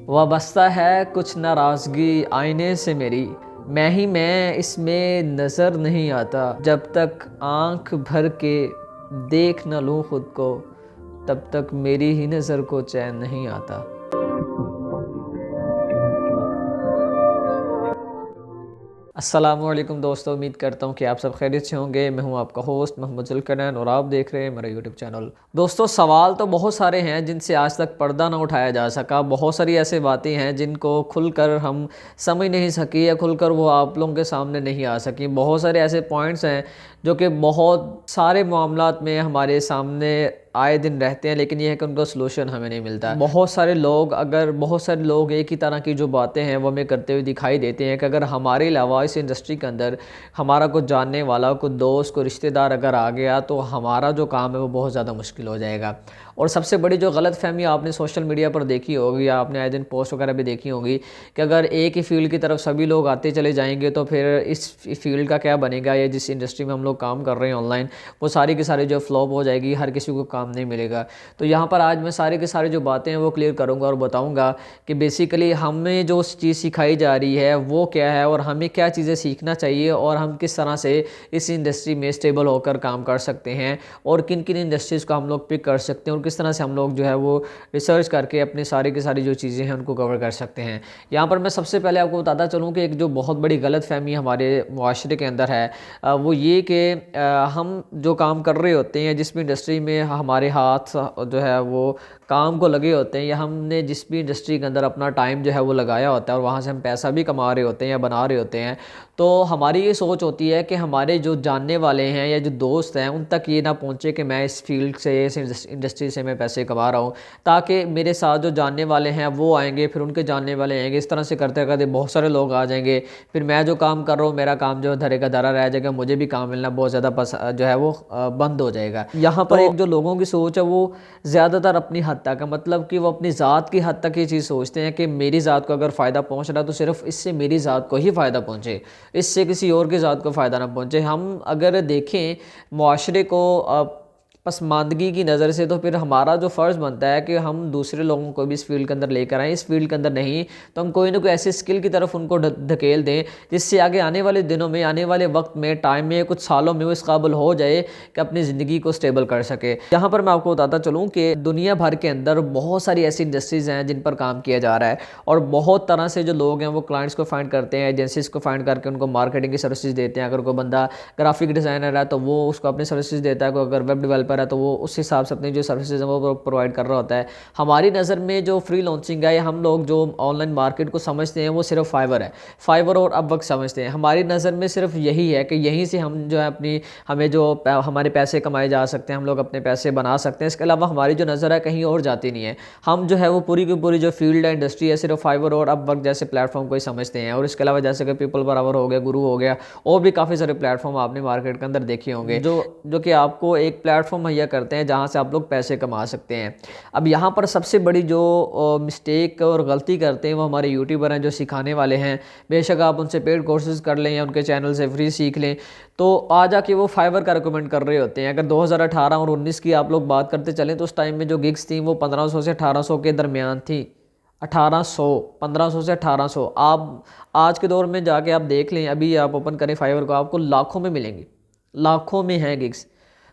वाबस्ता है कुछ नाराज़गी आईने से मेरी, मैं इसमें नज़र नहीं आता। जब तक आँख भर के देख न लूँ खुद को, तब तक मेरी ही नज़र को चैन नहीं आता। अस्सलामुअलैकुम दोस्तों, उम्मीद करता हूँ कि आप सब खैरियत से होंगे। मैं हूँ आपका होस्ट मोहम्मद जुल्करनैन और आप देख रहे हैं मेरा यूट्यूब चैनल। दोस्तों, सवाल तो बहुत सारे हैं जिनसे आज तक पर्दा ना उठाया जा सका। बहुत सारी ऐसी बातें हैं जिनको खुलकर हम समझ नहीं सकी या खुलकर वो आप लोगों के सामने नहीं आ सकी। बहुत सारे ऐसे पॉइंट्स हैं जो कि बहुत सारे मामलात में हमारे सामने आए दिन रहते हैं, लेकिन यह है कि उनका सलूशन हमें नहीं मिलता। बहुत सारे लोग एक ही तरह की जो बातें हैं वो हमें करते हुए दिखाई देते हैं कि अगर हमारे अलावा इस इंडस्ट्री के अंदर हमारा कुछ जानने वाला, कुछ दोस्त, कोई रिश्तेदार अगर आ गया तो हमारा जो काम है वो बहुत ज़्यादा मुश्किल हो जाएगा। और सबसे बड़ी जो गलत फहमी आपने सोशल मीडिया पर देखी होगी या आपने आए दिन पोस्ट वगैरह भी देखी होगी कि अगर एक ही फील्ड की तरफ सभी लोग आते चले जाएंगे तो फिर इस फील्ड का क्या बनेगा, या जिस इंडस्ट्री में हम लोग काम कर रहे हैं ऑनलाइन, वो सारी की सारी जो फ्लॉप हो जाएगी, हर किसी को काम नहीं मिलेगा। तो यहाँ पर आज मैं सारी की सारी जो बातें हैं वो क्लियर करूँगा और बताऊँगा कि बेसिकली हमें जो चीज़ सिखाई जा रही है वो क्या है और हमें क्या चीज़ें सीखना चाहिए और हम किस तरह से इस इंडस्ट्री में स्टेबल होकर काम कर सकते हैं और किन किन इंडस्ट्रीज़ को हम लोग पिक कर सकते हैं और किस तरह से हम लोग जो है वो रिसर्च करके अपनी सारी की सारी जो चीज़ें हैं उनको कवर कर सकते हैं। यहाँ पर मैं सबसे पहले आपको बताता चलूँ कि एक जो बहुत बड़ी गलत फहमी हमारे मुआशरे के अंदर है वो ये कि हम जो काम कर रहे होते हैं, जिस भी इंडस्ट्री में हमारे हाथ जो है वो काम को लगे होते हैं, या हमने जिस भी इंडस्ट्री के अंदर अपना टाइम जो है वो लगाया होता है और वहाँ से हम पैसा भी कमा रहे होते हैं या बना रहे होते हैं, तो हमारी ये सोच होती है कि हमारे जो जानने वाले हैं या जो दोस्त हैं उन तक ये ना पहुँचे कि मैं इस फील्ड से, इस इंडस्ट्री से मैं पैसे कमा रहा हूँ, ताकि मेरे साथ जो जानने वाले हैं वो आएंगे, फिर उनके जानने वाले आएंगे, इस तरह से करते करते बहुत सारे लोग आ जाएंगे। फिर मैं जो काम कर रहा हूँ, मेरा काम जो धरे का धरा रह जाएगा, मुझे भी काम मिलना बहुत ज़्यादा जो है वो बंद हो जाएगा। यहाँ पर एक जो लोगों की सोच है वो ज़्यादातर अपनी हद तक है, मतलब कि वो अपनी ज़ात की हद तक ये चीज़ सोचते हैं कि मेरी ज़ात को अगर फ़ायदा पहुँच रहा है तो सिर्फ इससे मेरी ज़ात को ही फ़ायदा पहुँचे, इससे किसी और की ज़ात को फ़ायदा ना पहुँचे। हम अगर देखें मुआशरे को पसमानदगी की नज़र से, तो फिर हमारा जो फ़र्ज़ बनता है कि हम दूसरे लोगों को भी इस फील्ड के अंदर लेकर आएँ। इस फील्ड के अंदर नहीं तो हम कोई ना कोई ऐसी स्किल की तरफ उनको धकेल दें जिससे आगे आने वाले दिनों में, आने वाले वक्त में, टाइम में, कुछ सालों में वो इस काबिल हो जाए कि अपनी ज़िंदगी को स्टेबल कर सके। यहाँ पर मैं आपको बताता चलूँ कि दुनिया भर के अंदर बहुत सारी ऐसी इंडस्ट्रीज़ हैं जिन पर काम किया जा रहा है और बहुत तरह से जो लोग हैं वो क्लाइंट्स को फाइंड करते हैं, एजेंसीज़ को फाइंड करके उनको मार्केटिंग की सर्विसेज देते हैं। अगर कोई बंदा ग्राफिक डिज़ाइनर है तो वो उसको अपनी सर्विसेज देता है, कोई अगर वेब डेवलपर है तो वो उस हिसाब से अपनी जो सर्विसेज हैं वो प्रोवाइड कर रहा होता है। हमारी नज़र में जो फ्री लॉन्चिंग है, हम लोग जो ऑनलाइन मार्केट को समझते हैं वो सिर्फ फाइवर है, फाइवर और अपवर्क समझते हैं। हमारी नज़र में सिर्फ यही है कि यहीं से हम जो है हमें जो हमारे पैसे कमाए जा सकते हैं, हम लोग अपने पैसे बना सकते हैं। इसके अलावा हमारी जो नज़र है कहीं और जाती नहीं है। हम जो है वो पूरी की पूरी जो फील्ड है, इंडस्ट्री है, सिर्फ फाइवर और अपवर्क जैसे प्लेटफॉर्म को ही समझते हैं। और इसके अलावा जैसे कि पीपल बराबर हो गया, गुरु हो गया, और भी काफ़ी सारे प्लेटफॉर्म आपने मार्केट के अंदर देखे होंगे जो कि आपको एक प्लेटफॉर्म मुहैया करते हैं जहाँ से आप लोग पैसे कमा सकते हैं। अब यहाँ पर सबसे बड़ी जो मिस्टेक और गलती करते हैं वो हमारे यूट्यूबर हैं जो सिखाने वाले हैं। बेशक आप उनसे पेड कोर्सेज कर लें या उनके चैनल से फ्री सीख लें, तो आ जाके वो फाइवर का रिकमेंड कर रहे होते हैं। अगर 2018 और 19 की आप लोग बात करते चलें तो उस टाइम में जो गिग्स थी वो 1500 से 1800 के दरमियान थी। 1800, 1500 से 1800। आप आज के दौर में जाके आप देख लें, अभी आप ओपन करें फाइवर को, आपको लाखों में मिलेंगे, लाखों में हैं गिग्स।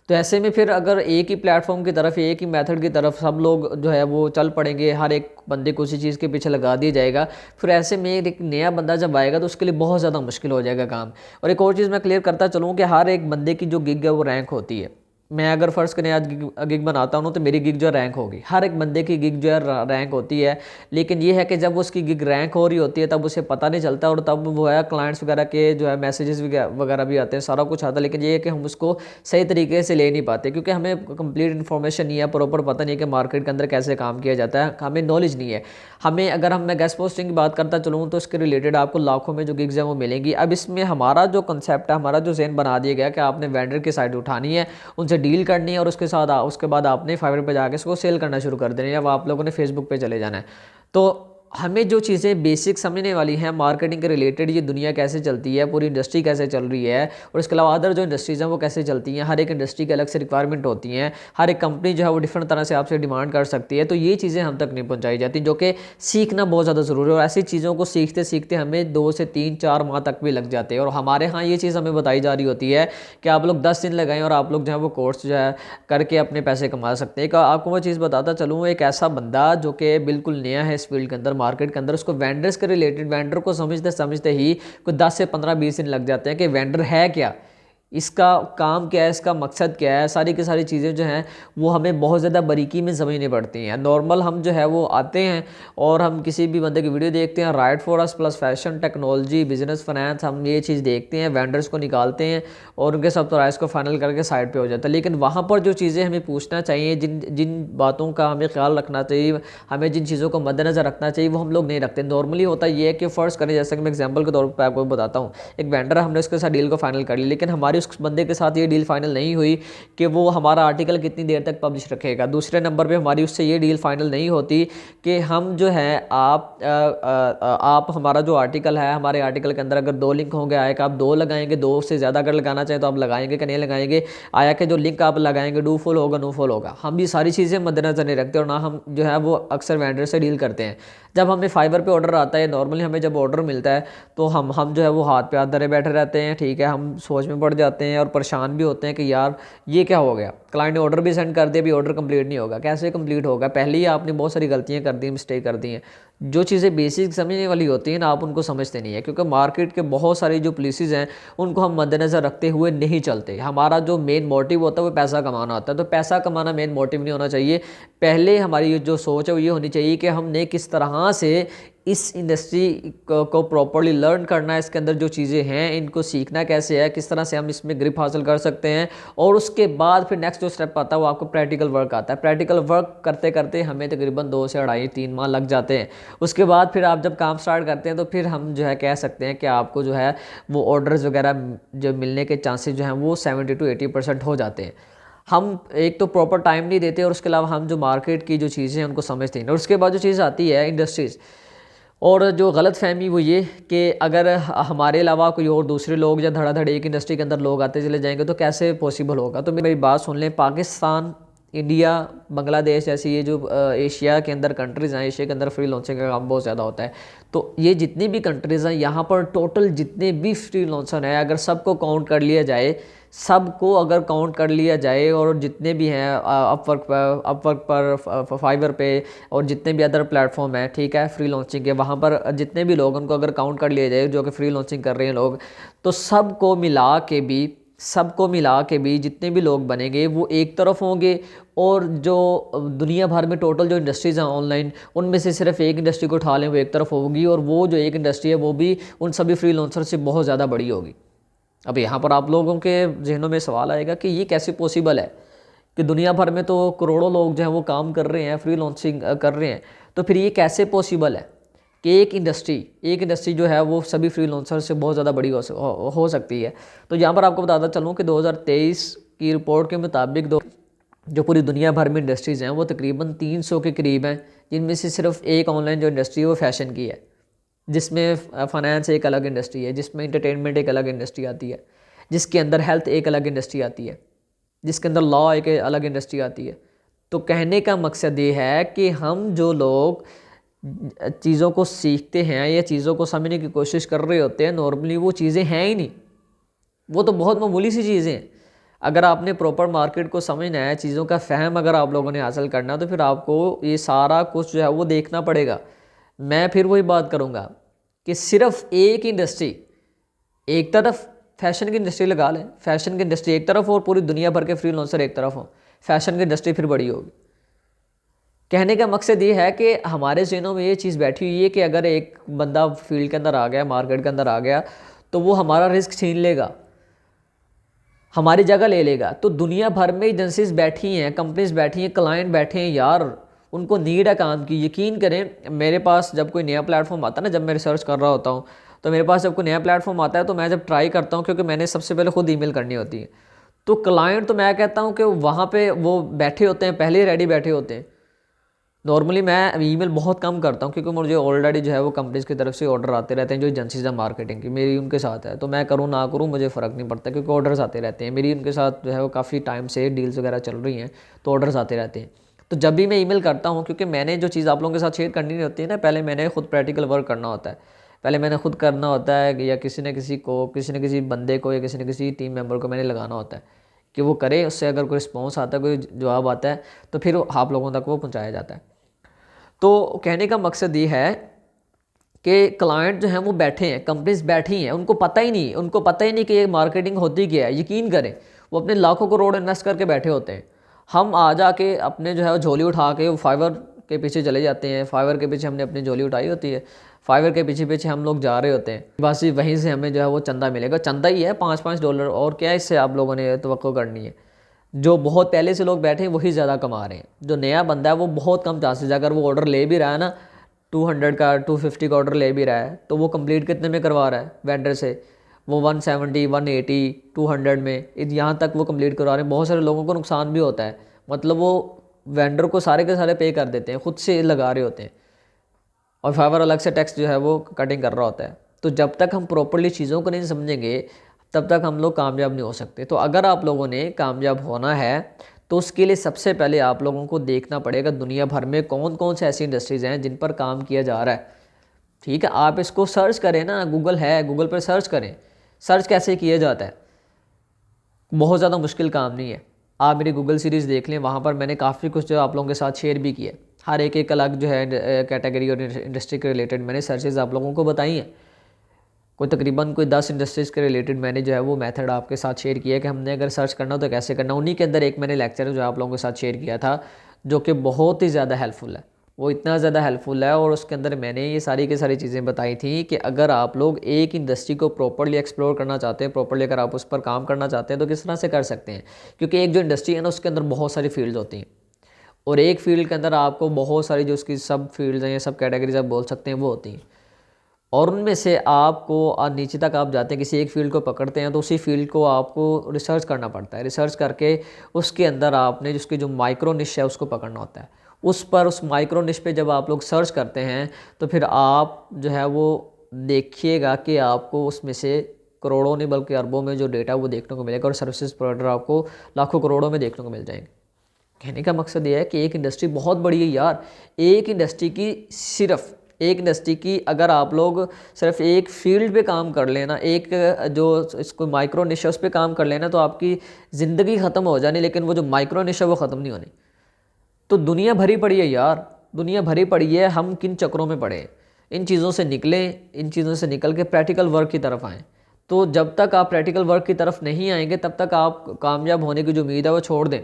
तो ऐसे में फिर अगर एक ही प्लेटफॉर्म की तरफ, एक ही मेथड की तरफ सब लोग जो है वो चल पड़ेंगे, हर एक बंदे को उसी चीज़ के पीछे लगा दिया जाएगा, फिर ऐसे में एक नया बंदा जब आएगा तो उसके लिए बहुत ज़्यादा मुश्किल हो जाएगा काम। और एक और चीज़ मैं क्लियर करता चलूँ कि हर एक बंदे की जो गिग है वो रैंक होती है। मैं अगर फ़र्ज़ करें आज गिग बनाता हूँ तो मेरी गिग जो रैंक होगी, हर एक बंदे की गिग जो है रैंक होती है। लेकिन ये है कि जब उसकी गिग रैंक हो रही होती है तब उसे पता नहीं चलता, और तब वो है क्लाइंट्स वगैरह के जो है मैसेजेस वगैरह भी आते हैं, सारा कुछ आता है। लेकिन ये है कि हम उसको सही तरीके से ले नहीं पाते क्योंकि हमें कंप्लीट इन्फॉर्मेशन नहीं है, प्रॉपर पता नहीं है कि मार्केट के अंदर कैसे काम किया जाता है, हमें नॉलेज नहीं है। हमें अगर मैं गेस्ट पोस्टिंग की बात करता चलूँ तो इसके रिलेटेड आपको लाखों में जो गिग्स हैं वो मिलेंगी। अब इसमें हमारा जो कंसेप्ट है, हमारा जो ज़हन बना दिया गया कि आपने वेंडर की साइड उठानी है, उनसे डील करनी है और उसके बाद आपने फाइवर पे जाके इसको सेल करना शुरू कर देना है, या आप लोगों ने फेसबुक पे चले जाना है। तो हमें जो चीज़ें बेसिक समझने वाली हैं मार्केटिंग के रिलेटेड, ये दुनिया कैसे चलती है, पूरी इंडस्ट्री कैसे चल रही है, और इसके अलावा अदर जो इंडस्ट्रीज़ हैं वो कैसे चलती हैं, हर एक इंडस्ट्री की अलग से रिक्वायरमेंट होती हैं, हर एक कंपनी जो है वो डिफरेंट तरह से आपसे डिमांड कर सकती है, तो ये चीज़ें हम तक नहीं पहुँचाई जाती, जो कि सीखना बहुत ज़्यादा ज़रूरी है। और ऐसी चीज़ों को सीखते सीखते हमें 2 से 3-4 माह तक भी लग जाते हैं, और हमारे यहाँ ये चीज़ हमें बताई जा रही होती है कि आप लोग 10 दिन लगाएं और आप लोग जो है वो कोर्स जो है करके अपने पैसे कमा सकते हैं। एक आपको मैं चीज़ बताता चलूँ, एक ऐसा बंदा जो कि बिल्कुल नया है इस फील्ड के अंदर, मार्केट के अंदर, उसको वेंडर्स के रिलेटेड, वेंडर को समझते समझते ही कोई 10 से 15-20 दिन लग जाते हैं कि वेंडर है क्या, इसका काम क्या है, इसका मकसद क्या है, सारी की सारी चीज़ें जो हैं वो हमें बहुत ज़्यादा बारीकी में समझनी पड़ती हैं। नॉर्मल हम जो है वो आते हैं और हम किसी भी बंदे की वीडियो देखते हैं, right for us plus fashion technology business finance, हम ये चीज़ देखते हैं, वेंडर्स को निकालते हैं और उनके सब प्राइस को फाइनल करके साइड पे हो जाता है। लेकिन वहाँ पर जो चीज़ें हमें पूछना चाहिए, जिन जिन बातों का हमें ख्याल रखना चाहिए, हमें जिन चीज़ों को मद्देनज़र रखना चाहिए, वो हम लोग नहीं रखते। नॉर्मली होता ये है कि फ़र्ज़ करें, जैसे कि मैं एग्जाम्पल के तौर पर आपको बताता हूँ, एक वेंडर है, हमने उसके साथ डील को फाइनल कर लिया, लेकिन हमारी उस बंदे के साथ ये डील फाइनल नहीं हुई कि वो हमारा आर्टिकल कितनी देर तक पब्लिश रखेगा। दूसरे नंबर पे हमारी उससे ये डील फाइनल नहीं होती कि हम जो है आप हमारा जो आर्टिकल है, हमारे आर्टिकल के अंदर अगर 2 लिंक होंगे, आया कि आप 2 लगाएंगे, 2 से ज़्यादा अगर लगाना चाहें तो आप लगाएंगे कि नहीं लगाएंगे, आया कि जो लिंक आप लगाएंगे डू फॉल होगा नो फॉल होगा, हम ये सारी चीज़ें मद्देनजर नहीं रखते और ना हम जो है वो अक्सर वेंडर से डील करते हैं। जब हमें फाइवर पे ऑर्डर आता है, नॉर्मली हमें जब ऑर्डर मिलता है तो हम जो है वो हाथ पे हाथ धरे बैठे रहते हैं, ठीक है, हम सोच में पड़ जाते हैं और परेशान भी होते हैं कि यार ये क्या हो गया, क्लाइंट ने ऑर्डर भी सेंड कर दिया, अभी ऑर्डर कंप्लीट नहीं होगा, कैसे कंप्लीट होगा, पहले ही आपने बहुत सारी गलतियां कर दी, मिस्टेक कर दी हैं। जो चीज़ें बेसिक समझने वाली होती हैं ना, आप उनको समझते नहीं है, क्योंकि मार्केट के बहुत सारी जो पॉलिसीज़ हैं उनको हम मद्देनज़र रखते हुए नहीं चलते। हमारा जो मेन मोटिव होता है वो पैसा कमाना होता है, तो पैसा कमाना मेन मोटिव नहीं होना चाहिए। पहले हमारी जो सोच है वो ये होनी चाहिए कि हमने किस तरह से इस इंडस्ट्री को प्रॉपरली लर्न करना है, इसके अंदर जो चीज़ें हैं इनको सीखना कैसे है, किस तरह से हम इसमें ग्रिप हासिल कर सकते हैं, और उसके बाद फिर नेक्स्ट जो स्टेप आता है वो आपको प्रैक्टिकल वर्क आता है। प्रैक्टिकल वर्क करते करते हमें तकरीबन 2 से 2.5-3 माह लग जाते हैं। उसके बाद फिर आप जब काम स्टार्ट करते हैं तो फिर हम जो है कह सकते हैं कि आपको जो है वो ऑर्डर्स वगैरह जो मिलने के चांसेस जो हैं वो 70 to 80% हो जाते हैं। हम एक तो प्रॉपर टाइम नहीं देते और उसके अलावा हम जो मार्केट की जो चीज़ें हैं उनको समझते हैं। और उसके बाद जो चीज़ आती है इंडस्ट्रीज़, और जो गलत फहमी वो ये कि अगर हमारे अलावा कोई और दूसरे लोग या धड़ाधड़ एक इंडस्ट्री के अंदर लोग आते चले जाएंगे तो कैसे पॉसिबल होगा। तो मेरी बात सुन लें, पाकिस्तान, इंडिया, बांग्लादेश जैसी ये जो एशिया के अंदर कंट्रीज़ हैं, एशिया के अंदर फ्री लॉन्चिंग का काम बहुत ज़्यादा होता है। तो ये जितनी भी कंट्रीज़ हैं यहाँ पर टोटल जितने भी फ्री लॉन्चर हैं, अगर सबको काउंट कर लिया जाए, सबको अगर काउंट कर लिया जाए, और जितने भी हैं अपवर्क पर, फाइवर पे, और जितने भी अदर प्लेटफॉर्म हैं, ठीक है, फ्री लॉन्चिंग के, वहाँ पर जितने भी लोग उनको अगर काउंट कर लिया जाए जो कि फ्री लॉन्चिंग कर रहे हैं लोग, तो सबको मिला के भी जितने भी लोग बनेंगे वो एक तरफ होंगे, और जो दुनिया भर में टोटल जो इंडस्ट्रीज़ हैं ऑनलाइन, उनमें से सिर्फ एक इंडस्ट्री को उठा लें वो एक तरफ होगी, और वो जो एक इंडस्ट्री है वो भी उन सभी फ्री लॉन्चर से बहुत ज़्यादा बड़ी होगी। अब यहाँ पर आप लोगों के जहनों में सवाल आएगा कि ये कैसे पॉसिबल है कि दुनिया भर में तो करोड़ों लोग जो हैं वो काम कर रहे हैं, फ्री लॉन्चिंग कर रहे हैं, तो फिर ये कैसे पॉसिबल है कि एक इंडस्ट्री जो है वो सभी फ्री लॉन्चर से बहुत ज़्यादा बड़ी हो सकती है। तो यहाँ पर आपको बताता चलूँ कि 2023 की रिपोर्ट के मुताबिक जो पूरी दुनिया भर में इंडस्ट्रीज़ हैं वो तकरीबन 300 के करीब हैं, जिनमें से सिर्फ एक ऑनलाइन जो इंडस्ट्री है वो फैशन की है, जिसमें फाइनेंस एक अलग इंडस्ट्री है, जिसमें इंटरटेनमेंट एक अलग इंडस्ट्री आती है, जिसके अंदर हेल्थ एक अलग इंडस्ट्री आती है, जिसके अंदर लॉ एक अलग इंडस्ट्री आती है। तो कहने का मकसद ये है कि हम जो लोग चीज़ों को सीखते हैं या चीज़ों को समझने की कोशिश कर रहे होते हैं, नॉर्मली वो चीज़ें हैं ही नहीं, वो तो बहुत मामूली सी चीज़ें हैं। अगर आपने प्रॉपर मार्केट को समझना है, चीज़ों का फ़हम अगर आप लोगों ने हासिल करना, तो फिर आपको ये सारा कुछ जो है वो देखना पड़ेगा। मैं फिर वही बात करूँगा कि सिर्फ एक इंडस्ट्री, एक तरफ फैशन की इंडस्ट्री लगा लें, फैशन की इंडस्ट्री एक तरफ और पूरी दुनिया भर के फ्री लॉन्चर एक तरफ हो, फैशन की इंडस्ट्री फिर बड़ी होगी। कहने का मकसद ये है कि हमारे ज़हनों में ये चीज़ बैठी हुई है कि अगर एक बंदा फील्ड के अंदर आ गया, मार्केट के अंदर आ गया, तो वो हमारा रिस्क छीन लेगा, हमारी जगह ले लेगा। तो दुनिया भर में एजेंसीज बैठी हैं, कंपनीज बैठी हैं, क्लाइंट बैठे हैं, यार उनको नीड है काम की। यकीन करें, मेरे पास जब कोई नया प्लेटफॉर्म आता है ना, जब मैं रिसर्च कर रहा होता हूँ, तो मेरे पास जब कोई नया प्लेटफॉर्म आता है तो मैं जब ट्राई करता हूँ, क्योंकि मैंने सबसे पहले खुद ईमेल करनी होती है, तो क्लाइंट तो मैं कहता हूँ कि वहाँ पे वो बैठे होते हैं, पहले ही रेडी बैठे होते हैं, नॉर्मली मैं ईमेल बहुत कम करता हूँ क्योंकि मुझे ऑलरेडी जो है वो कंपनीज़ की तरफ से ऑर्डर आते रहते हैं, जो एजेंसीज है मार्केटिंग की मेरी उनके साथ है, तो मैं करूँ ना करूँ मुझे फ़र्क नहीं पड़ता क्योंकि ऑर्डर्स आते रहते हैं मेरी उनके साथ जो है वो काफ़ी टाइम से डील्स वगैरह चल रही हैं, तो ऑर्डर्स आते रहते हैं। तो जब भी मैं ईमेल करता हूँ, क्योंकि मैंने जो चीज़ आप लोगों के साथ शेयर करनी नहीं होती है ना, पहले मैंने खुद प्रैक्टिकल वर्क करना होता है, पहले मैंने खुद करना होता है या किसी न किसी को, किसी न किसी बंदे को या किसी न किसी टीम मेंबर को मैंने लगाना होता है कि वो करे, उससे अगर कोई रिस्पॉन्स आता है, कोई जवाब आता है, तो फिर आप लोगों तक वो पहुँचाया जाता है। तो कहने का मकसद ये है कि क्लाइंट जो हैं वो बैठे हैं, कंपनीज बैठी हैं, उनको पता ही नहीं, उनको पता ही नहीं कि ये मार्केटिंग होती क्या है। यकीन करें वो अपने लाखों करोड़ इन्वेस्ट करके बैठे होते हैं। हम आ जाके अपने जो है वो झोली उठा के वो फाइवर के पीछे चले जाते हैं, फाइवर के पीछे हमने अपनी झोली उठाई होती है, फाइवर के पीछे पीछे हम लोग जा रहे होते हैं, बस वहीं से हमें जो है वो चंदा मिलेगा। चंदा ही है $5-5, और क्या इससे आप लोगों ने तवक्को करनी है। जो बहुत पहले से लोग बैठे हैं वही ज़्यादा कमा रहे हैं, जो नया बंदा है वो बहुत कम चांसेस, अगर वो ऑर्डर ले भी रहा है ना 200 का 250 का ऑर्डर ले भी रहा है, तो वो कंप्लीट कितने में करवा रहा है वेंडर से, वो 170 180 200 में, यहाँ तक वो कंप्लीट करवा रहे हैं। बहुत सारे लोगों को नुकसान भी होता है, मतलब वो वेंडर को सारे के सारे पे कर देते हैं, खुद से लगा रहे होते हैं, और फाइवर अलग से टैक्स जो है वो कटिंग कर रहा होता है। तो जब तक हम प्रॉपर्ली चीज़ों को नहीं समझेंगे तब तक हम लोग कामयाब नहीं हो सकते। तो अगर आप लोगों ने कामयाब होना है तो उसके लिए सबसे पहले आप लोगों को देखना पड़ेगा दुनिया भर में कौन कौन से ऐसी इंडस्ट्रीज़ हैं जिन पर काम किया जा रहा है। ठीक है, आप इसको सर्च करें ना, गूगल है, गूगल पर सर्च करें। सर्च कैसे किया जाता है, बहुत ज़्यादा मुश्किल काम नहीं है। आप मेरी गूगल सीरीज़ देख लें, वहाँ पर मैंने काफ़ी कुछ जो आप लोगों के साथ शेयर भी किया। हर एक अलग जो है कैटेगरी और इंडस्ट्री के रिलेटेड मैंने सर्चेज आप लोगों को बताई हैं। तकरीबन कोई 10 इंडस्ट्रीज़ के रिलेटेड मैंने जो है वो मेथड आपके साथ शेयर किया है कि हमने अगर सर्च करना हो तो कैसे करना। उन्हीं के अंदर एक मैंने लेक्चर जो आप लोगों के साथ शेयर किया था, जो कि बहुत ही ज़्यादा हेल्पफुल है। वो इतना ज़्यादा हेल्पफुल है, और उसके अंदर मैंने ये सारी की सारी चीज़ें बताई थी कि अगर आप लोग एक इंडस्ट्री को प्रॉपर्ली एक्सप्लोर करना चाहते हैं, प्रॉपर्ली अगर आप उस पर काम करना चाहते हैं, तो किस तरह से कर सकते हैं। क्योंकि एक जो इंडस्ट्री है ना, उसके अंदर बहुत सारी फील्ड्स होती हैं, और एक फील्ड के अंदर आपको बहुत सारी जो उसकी सब फील्ड्स हैं या सब कैटेगरीज आप बोल सकते हैं वो होती हैं, और उनमें से आपको नीचे तक आप जाते हैं, किसी एक फील्ड को पकड़ते हैं, तो उसी फील्ड को आपको रिसर्च करना पड़ता है। रिसर्च करके उसके अंदर आपने जिसकी जो माइक्रो निश है उसको पकड़ना होता है। उस माइक्रो निश पे जब आप लोग सर्च करते हैं तो फिर आप जो है वो देखिएगा कि आपको उसमें से करोड़ों नहीं बल्कि अरबों में जो डेटा वो देखने को मिलेगा, और सर्विसेज प्रोवाइडर आपको लाखों करोड़ों में देखने को मिल जाएंगे। कहने का मकसद ये है कि एक इंडस्ट्री बहुत बड़ी है यार। एक इंडस्ट्री की सिर्फ एक इंडस्ट्री की अगर आप लोग सिर्फ एक फील्ड पे काम कर लेना, एक जो इसको माइक्रो निश है उस पर काम कर लेना, तो आपकी ज़िंदगी ख़त्म हो जानी, लेकिन वो जो माइक्रो निश है वो ख़त्म नहीं होनी। तो दुनिया भरी पड़ी है यार, दुनिया भरी पड़ी है, हम किन चक्रों में पड़े हैं। इन चीज़ों से निकलें, इन चीज़ों से निकल के प्रैक्टिकल वर्क की तरफ आएँ। तो जब तक आप प्रैक्टिकल वर्क की तरफ नहीं आएंगे तब तक आप कामयाब होने की जो उम्मीद है वो छोड़ दें।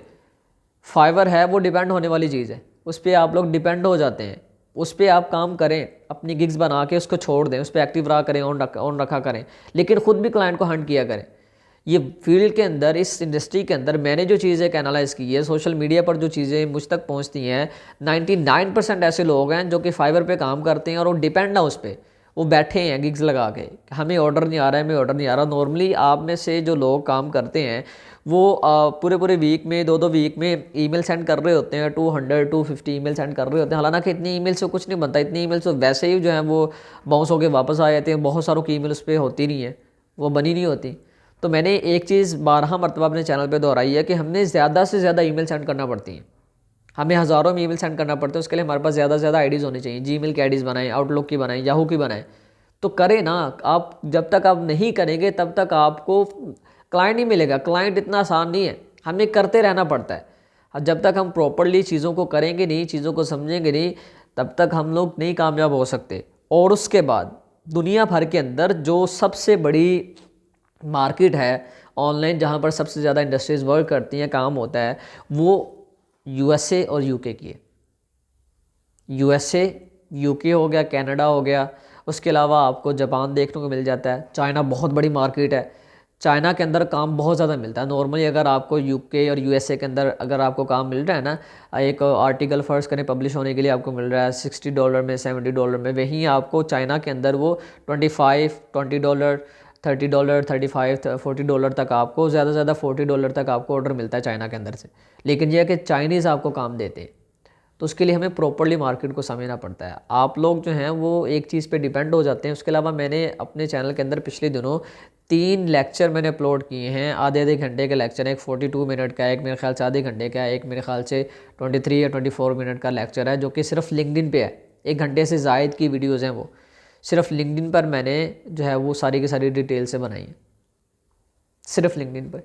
फाइवर है वो डिपेंड होने वाली चीज़ है, उस पर आप लोग डिपेंड हो जाते हैं, उस पर आप काम करें, अपनी गिग्स बना के उसको छोड़ दें, उस पर एक्टिव रहा करें, ऑन रखा करें, लेकिन ख़ुद भी क्लाइंट को हंट किया करें। ये फील्ड के अंदर, इस इंडस्ट्री के अंदर मैंने जो चीज़ें एनालाइज़ की है, सोशल मीडिया पर जो चीज़ें मुझ तक पहुंचती हैं, 99% ऐसे लोग हैं जो कि फाइवर पे काम करते हैं और वो डिपेंड है उस पर, वो बैठे हैं गिग्स लगा के, हमें ऑर्डर नहीं आ रहा है, हमें ऑर्डर नहीं आ रहा। नॉर्मली आप में से जो लोग काम करते हैं वो पूरे पूरे वीक में 2-2 वीक में ईमेल सेंड कर रहे होते हैं, 200-250 ईमेल सेंड कर रहे होते हैं। हालांकि इतनी ईमेल से कुछ नहीं बनता, इतनी ईमेल से वैसे ही जो है वो बाउंस होकर वापस आ जाते हैं, बहुत सारों की ईमेल उस पर होती नहीं है, वो बनी नहीं होती। तो मैंने एक चीज़ 12 मरतबा अपने चैनल पे दोहराई है कि हमने ज़्यादा से ज़्यादा ईमेल सेंड करना पड़ती हैं, हमें हज़ारों में ईमेल सेंड करना पड़ता है। उसके लिए हमारे पास ज़्यादा से ज़्यादा आईडीज़ होनी चाहिए, जीमेल की आईडीज़ बनाएं, आउटलुक की बनाएं, याहू की बनाएं। तो करें ना आप, जब तक आप नहीं करेंगे तब तक आपको क्लाइंट नहीं मिलेगा। क्लाइंट इतना आसान नहीं है, हमें करते रहना पड़ता है। जब तक हम प्रॉपरली चीज़ों को करेंगे नहीं, चीज़ों को समझेंगे नहीं, तब तक हम लोग नहीं कामयाब हो सकते। और उसके बाद दुनिया भर के अंदर जो सबसे बड़ी मार्केट है ऑनलाइन, जहाँ पर सबसे ज़्यादा इंडस्ट्रीज़ वर्क करती हैं, काम होता है, वो यूएसए और यूके की है। यूएसए, यूके हो गया, कनाडा हो गया, उसके अलावा आपको जापान देखने को मिल जाता है। चाइना बहुत बड़ी मार्केट है, चाइना के अंदर काम बहुत ज़्यादा मिलता है। नॉर्मली अगर आपको यूके और यूएसए के अंदर अगर आपको काम मिल रहा है ना, एक आर्टिकल फर्स्ट करें पब्लिश होने के लिए आपको मिल रहा है $60 में, $70 में, वहीं आपको चाइना के अंदर वो $25-$20 $30 $35 $40 तक आपको, ज़्यादा से ज़्यादा $40 तक आपको ऑर्डर मिलता है चाइना के अंदर से। लेकिन यह है कि चाइनीज़ आपको काम देते हैं, तो उसके लिए हमें प्रॉपरली मार्केट को समझना पड़ता है। आप लोग जो हैं वो एक चीज़ पे डिपेंड हो जाते हैं। उसके अलावा मैंने अपने चैनल के अंदर पिछले दिनों 3 लेक्चर मैंने अपलोड किए हैं, आधे घंटे के लेक्चर हैं। एक 42 मिनट का है, एक मेरे ख्याल से आधे घंटे का है, एक मेरे ख्याल से 23 या 24 मिनट का लेक्चर है, जो कि सिर्फ लिंक्डइन पे है। 1 घंटे से ज़ायद की वीडियोज़ हैं, वो सिर्फ लिंक्डइन पर मैंने जो है वो सारी की सारी डिटेल से बनाई हैं, सिर्फ लिंक्डइन पर।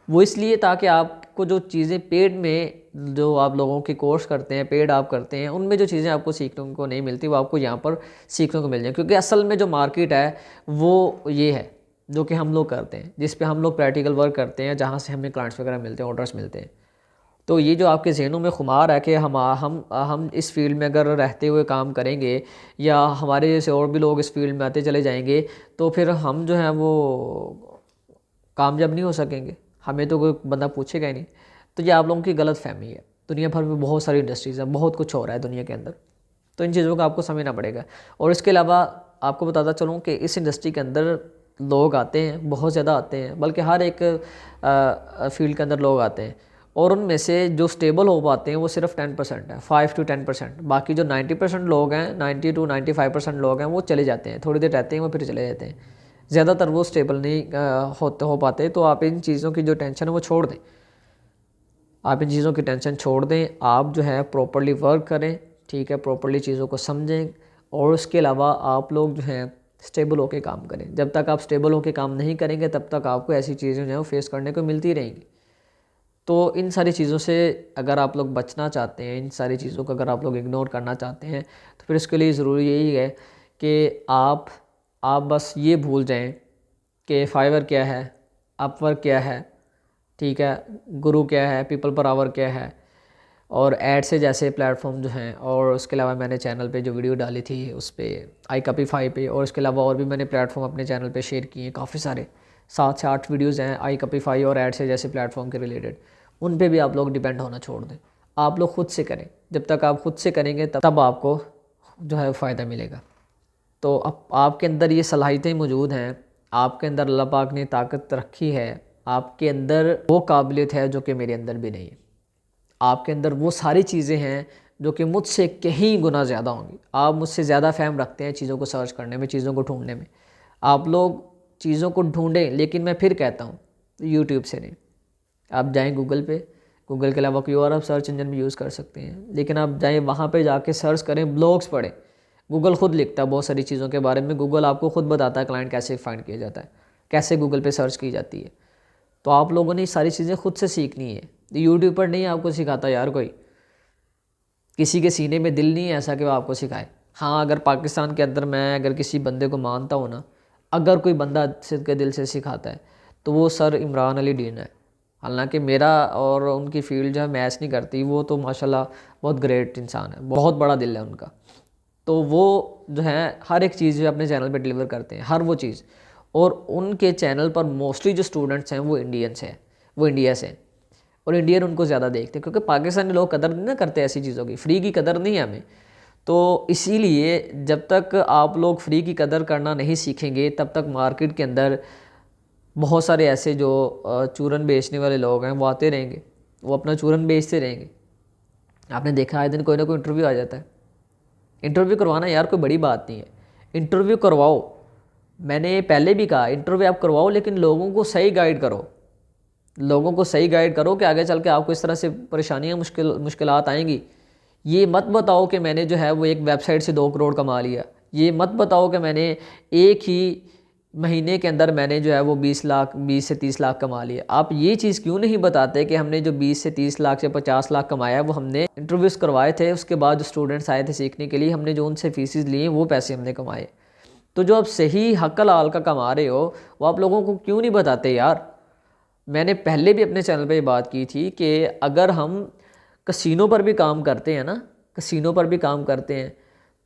वो इसलिए ताकि आपको जो चीज़ें पेड में जो आप लोगों के कोर्स करते हैं, पेड आप करते हैं, उनमें जो चीज़ें आपको सीखने को नहीं मिलती वो आपको यहाँ पर सीखने को मिल जाए। क्योंकि असल में जो मार्केट है वो ये है जो कि हम लोग करते हैं, जिस पे हम लोग प्रैक्टिकल वर्क करते हैं, जहाँ से हमें क्लाइंट्स वगैरह मिलते हैं, ऑर्डर्स मिलते हैं। तो ये जो आपके ज़हनों में खुमार है कि हम इस फील्ड में अगर रहते हुए काम करेंगे या हमारे जैसे और भी लोग इस फील्ड में आते चले जाएंगे तो फिर हम जो है वो कामयाब नहीं हो सकेंगे, हमें तो कोई बंदा पूछेगा ही नहीं। तो ये आप लोगों की गलत फहमी है। दुनिया भर में बहुत सारी इंडस्ट्रीज़ हैं, बहुत कुछ हो रहा है दुनिया के अंदर, तो इन चीज़ों का आपको समझना पड़ेगा। और इसके अलावा आपको बताता चलूँ कि इस इंडस्ट्री के अंदर लोग आते हैं, बहुत ज़्यादा आते हैं, बल्कि हर एक फील्ड के अंदर लोग आते हैं, और उनमें से जो स्टेबल हो पाते हैं वो सिर्फ 10% है, 5 to 10%। बाकी जो 90% लोग हैं, 90 to 95% लोग हैं, वो चले जाते हैं, थोड़ी देर रहते हैं वो फिर चले जाते हैं। ज़्यादातर वो स्टेबल नहीं हो पाते। तो आप इन चीज़ों की जो टेंशन है वो छोड़ दें, आप इन चीज़ों की टेंशन छोड़ दें। आप जो है प्रॉपरली वर्क करें, ठीक है, प्रॉपरली चीज़ों को समझें, और उसके अलावा आप लोग जो हैं स्टेबल होकर काम करें। जब तक आप स्टेबल होकर काम नहीं करेंगे तब तक आपको ऐसी चीज़ें जो हैं वो फेस करने को मिलती रहेंगी। तो इन सारी चीज़ों से अगर आप लोग बचना चाहते हैं, इन सारी चीज़ों को अगर आप लोग इग्नोर करना चाहते हैं, तो फिर इसके लिए ज़रूरी यही है कि आप बस ये भूल जाएं कि फाइवर क्या है, अपवर्क क्या है, ठीक है, गुरु क्या है, पीपल पर आवर क्या है, और ऐड से जैसे प्लेटफॉर्म जो हैं। और उसके अलावा मैंने चैनल पे जो वीडियो डाली थी उस पर iCopify पे, और इसके अलावा और भी मैंने प्लेटफॉर्म अपने चैनल पे शेयर किए हैं, काफ़ी सारे 7 से 8 वीडियोज़ हैं iCopify और ऐड से जैसे प्लेटफॉर्म के रिलेटेड। उन पे भी आप लोग डिपेंड होना छोड़ दें, आप लोग खुद से करें। जब तक आप खुद से करेंगे तब आपको जो है फ़ायदा मिलेगा। तो अब आपके अंदर ये सलाहियतें मौजूद हैं, आपके अंदर अल्लाह पाक ने ताकत रखी है, आपके अंदर वो काबिलियत है जो कि मेरे अंदर भी नहीं है। आपके अंदर वो सारी चीज़ें हैं जो कि मुझसे कहीं गुना ज़्यादा होंगी। आप मुझसे ज़्यादा फ़हम रखते हैं चीज़ों को सर्च करने में, चीज़ों को ढूंढने में। आप लोग चीज़ों को ढूंढें, लेकिन मैं फिर कहता हूँ यूट्यूब से नहीं। आप जाएँ गूगल पे, गूगल के अलावा कोई और आप सर्च इंजन भी यूज़ कर सकते हैं, लेकिन आप जाएँ वहाँ पे जाके सर्च करें, ब्लॉग्स पढ़ें। गूगल खुद लिखता है बहुत सारी चीज़ों के बारे में, गूगल आपको खुद बताता है क्लाइंट कैसे फाइंड किया जाता है, कैसे गूगल पे सर्च की जाती है। तो आप लोगों ने ये सारी चीज़ें खुद से सीखनी है, यूट्यूब पर नहीं आपको सिखाता यार कोई। किसी के सीने में दिल नहीं है ऐसा कि वो आपको सिखाए। हाँ, अगर पाकिस्तान के अंदर मैं अगर किसी बंदे को मानता हूँ ना, अगर कोई बंदा के दिल से सिखाता है तो वो सर इमरान अली डीन है। हालांकि मेरा और उनकी फील्ड जो है मैच नहीं करती, वो तो माशाल्लाह बहुत ग्रेट इंसान है, बहुत बड़ा दिल है उनका। तो वो जो है हर एक चीज़ जो अपने चैनल पे डिलीवर करते हैं, हर वो चीज़। और उनके चैनल पर मोस्टली जो स्टूडेंट्स हैं वो इंडियंस हैं, वो इंडिया से हैं, और इंडियन उनको ज़्यादा देखते हैं, क्योंकि पाकिस्तानी लोग कदर नहीं ना करते ऐसी चीज़ों की, फ्री की कदर नहीं है हमें। तो इसीलिए जब तक आप लोग फ्री की कदर करना नहीं सीखेंगे तब तक मार्केट के अंदर बहुत सारे ऐसे जो चूरन बेचने वाले लोग हैं वो आते रहेंगे, वो अपना चूरन बेचते रहेंगे। आपने देखा आए दिन कोई ना कोई इंटरव्यू आ जाता है। इंटरव्यू करवाना यार कोई बड़ी बात नहीं है, इंटरव्यू करवाओ। मैंने पहले भी कहा इंटरव्यू आप करवाओ, लेकिन लोगों को सही गाइड करो, लोगों को सही गाइड करो कि आगे चल के आपको इस तरह से परेशानियाँ मुश्किलात आएंगी। ये मत बताओ कि मैंने जो है वो एक वेबसाइट से 2 करोड़ कमा लिया। ये मत बताओ कि मैंने एक ही महीने के अंदर मैंने जो है वो 20 से 30 लाख कमा लिया। आप ये चीज़ क्यों नहीं बताते कि हमने जो 20 से 30 लाख से 50 लाख कमाया वो हमने इंटरव्यूज़ करवाए थे, उसके बाद जो स्टूडेंट्स आए थे सीखने के लिए, हमने जो उनसे फीसिस लिए वो पैसे हमने कमाए। तो जो आप सही हक हलाल का कमा रहे हो वो आप लोगों को क्यों नहीं बताते यार। मैंने पहले भी अपने चैनल पे बात की थी कि अगर हम कसिनों पर भी काम करते हैं ना, कसिनों पर भी काम करते हैं,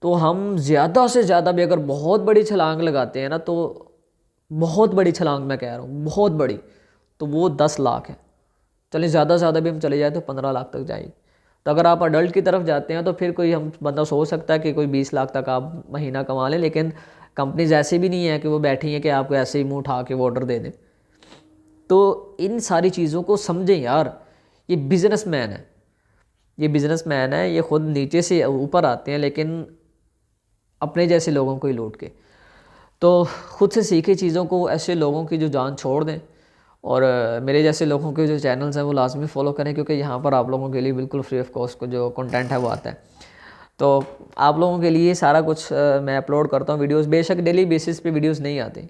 तो हम ज़्यादा से ज़्यादा भी अगर बहुत बड़ी छलांग लगाते हैं ना, तो बहुत बड़ी छलांग मैं कह रहा हूँ, बहुत बड़ी, तो वो 10 लाख है। चलिए ज़्यादा से ज़्यादा भी हम चले जाए तो 15 लाख तक जाएगी। तो अगर आप अडल्ट की तरफ जाते हैं तो फिर कोई हम बंदा सोच सकता है कि कोई 20 लाख तक आप महीना कमा लें, लेकिन कंपनीज ऐसे भी नहीं है कि वो बैठी हैं कि आपको ऐसे ही मुँह उठा के वो ऑर्डर दे दें। तो इन सारी चीज़ों को समझें यार, ये बिजनेसमैन है, ये बिजनेसमैन है, ये खुद नीचे से ऊपर आते हैं लेकिन अपने जैसे लोगों को ही लूट के। तो खुद से सीखी चीज़ों को ऐसे लोगों की जो जान छोड़ दें, और मेरे जैसे लोगों के जो चैनल्स हैं वो लाजमी फॉलो करें, क्योंकि यहाँ पर आप लोगों के लिए बिल्कुल फ्री ऑफ कॉस्ट को जो कंटेंट है वो आता है। तो आप लोगों के लिए सारा कुछ मैं अपलोड करता हूँ वीडियोस। बेशक डेली बेसिस पे वीडियोस नहीं आते,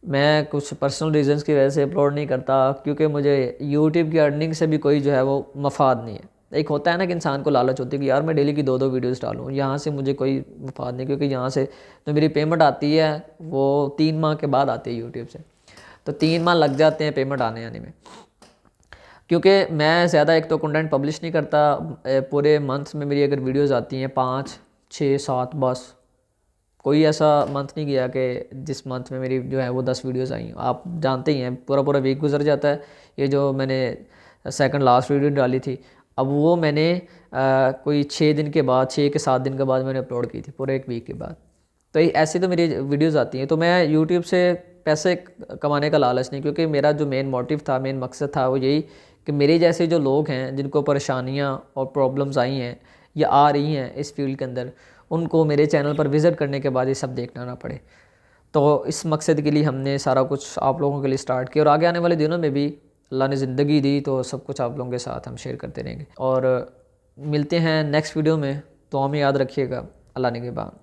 मैं कुछ पर्सनल रीजंस की वजह से अपलोड नहीं करता, क्योंकि मुझे यूट्यूब की अर्निंग से भी कोई जो है वो मफाद नहीं है। एक होता है ना कि इंसान को लालच होती है कि यार मैं डेली की 2-2 वीडियोस डालूँ, यहाँ से मुझे कोई मफाद नहीं, क्योंकि यहाँ से जो मेरी पेमेंट आती है वो 3 माह के बाद आती है यूट्यूब से। तो 3 माह लग जाते हैं पेमेंट आने में, क्योंकि मैं ज़्यादा एक तो कंटेंट पब्लिश नहीं करता। पूरे मंथ में मेरी अगर वीडियोस आती हैं 5, 6, 7 बस, कोई ऐसा मंथ नहीं गया कि जिस मंथ में मेरी जो है वो 10 वीडियोस आई। आप जानते ही हैं पूरा पूरा वीक गुजर जाता है। ये जो मैंने सेकंड लास्ट वीडियो डाली थी, अब वो मैंने कोई 6 दिन के बाद, 6 के 7 दिन के बाद मैंने अपलोड की थी, पूरे एक वीक के बाद। तो ऐसी तो मेरी वीडियोस आती हैं। तो मैं यूट्यूब से पैसे कमाने का लालच नहीं, क्योंकि मेरा जो मेन मोटिव था, मेन मकसद था वो यही कि मेरे जैसे जो लोग हैं जिनको परेशानियाँ और प्रॉब्लम्स आई हैं या आ रही हैं इस फील्ड के अंदर, उनको मेरे चैनल पर विज़िट करने के बाद ये सब देखना ना पड़े। तो इस मकसद के लिए हमने सारा कुछ आप लोगों के लिए स्टार्ट किया, और आगे आने वाले दिनों में भी अल्लाह ने ज़िंदगी दी तो सब कुछ आप लोगों के साथ हम शेयर करते रहेंगे। और मिलते हैं नेक्स्ट वीडियो में, तो हमें याद रखिएगा। अल्लाह निगहबान।